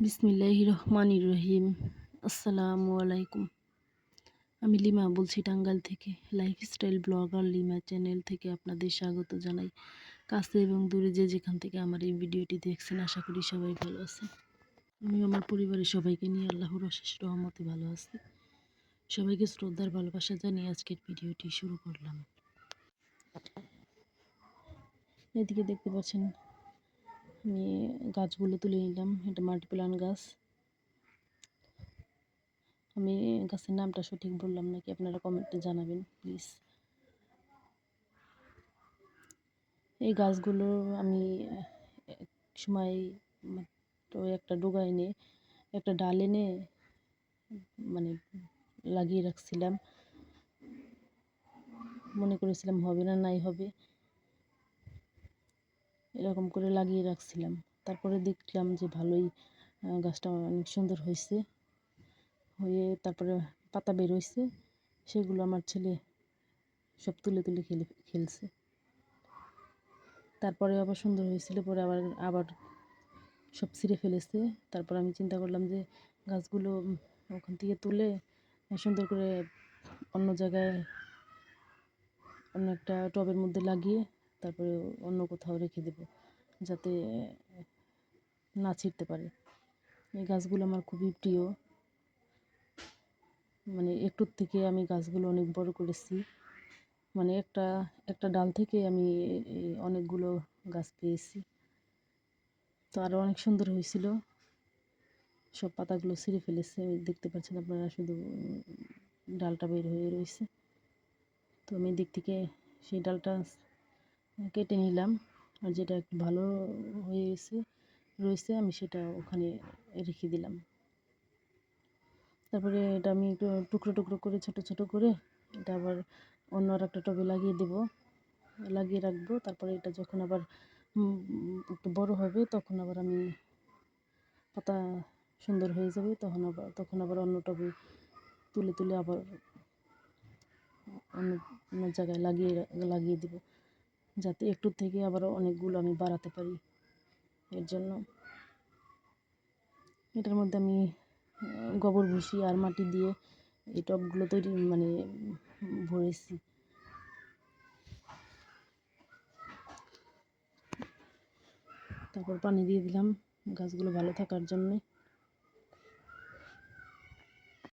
বিসমিল্লাহির রহমানির রহিম। আসসালামু আলাইকুম। আমি লিমা বলছি টাঙ্গাইল থেকে। লাইফস্টাইল ব্লগার লিমা চ্যানেল থেকে আপনাদের স্বাগত জানাই। কাছে এবং দূরে যে যেখান থেকে আমার এই ভিডিওটি দেখছেন, আশা করি সবাই ভালো আছে। আমি আমার পরিবারের সবাইকে নিয়ে আল্লাহর অশেষ রহমতে ভালো আছি। সবাইকে শ্রদ্ধার ভালোবাসা জানিয়ে আজকের ভিডিওটি শুরু করলাম। এদিকে দেখতে পাচ্ছেন আমি গাছগুলো তুলে নিলাম। এটা মাল্টিপ্লান গাছ। আমি গাছের নামটা সঠিক বললাম নাকি আপনারা কমেন্টে জানাবেন প্লিজ। এই গাছগুলো আমি এক সময় তো একটা ডোগা এনে একটা ডাল এনে মানে লাগিয়ে রাখছিলাম, মনে করেছিলাম হবে না নাই হবে, এরকম করে লাগিয়ে রাখছিলাম। তারপরে দেখলাম যে ভালোই গাছটা অনেক সুন্দর হয়েছে, হয়ে তারপরে পাতা বের হয়েছে। সেগুলো আমার ছেলে সব তুলে তুলে খেলছে। তারপরে আবার সুন্দর হয়েছিল, পরে আবার সব ছিঁড়ে ফেলেছে। তারপর আমি চিন্তা করলাম যে গাছগুলো ওখান থেকে তুলে সুন্দর করে অন্য জায়গায় অন্য একটা টবের মধ্যে লাগিয়ে তারপরে অন্য কোথাও রেখে দেব, যাতে না ছিঁড়তে পারে। এই গাছগুলো আমার খুবই প্রিয়, মানে একটুর থেকে আমি গাছগুলো অনেক বড় করেছি। মানে একটা ডাল থেকে আমি অনেকগুলো গাছ পেয়েছি। তো আরও অনেক সুন্দর হয়েছিল। সব পাতাগুলো ছিঁড়ে ফেলেছে, দেখতে পাচ্ছেন আপনারা, শুধু ডালটা বের হয়ে রয়েছে। তো আমি দিক থেকে সেই ডালটা কেটে নিলাম, আর যেটা একটু ভালো রয়েছে আমি সেটা ওখানে রেখে দিলাম। তারপরে এটা আমি একটু টুকরো টুকরো করে ছোট ছোট করে এটা আবার অন্য আর একটা টবে লাগিয়ে রাখবো। তারপরে এটা যখন আবার একটু বড় হবে তখন আবার আমি পাতা সুন্দর হয়ে যাবে, তখন আবার অন্য টবে তুলে তুলে আবার অন্য অন্য জায়গায় লাগিয়ে দেব, যাতে একটুর থেকে আবার অনেকগুলো আমি বাড়াতে পারি। এর জন্য এটার মধ্যে আমি গোবর ভুসি আর মাটি দিয়ে এই টবগুলো ভরেছি। তারপর পানি দিয়ে দিলাম গাছগুলো ভালো থাকার জন্যে।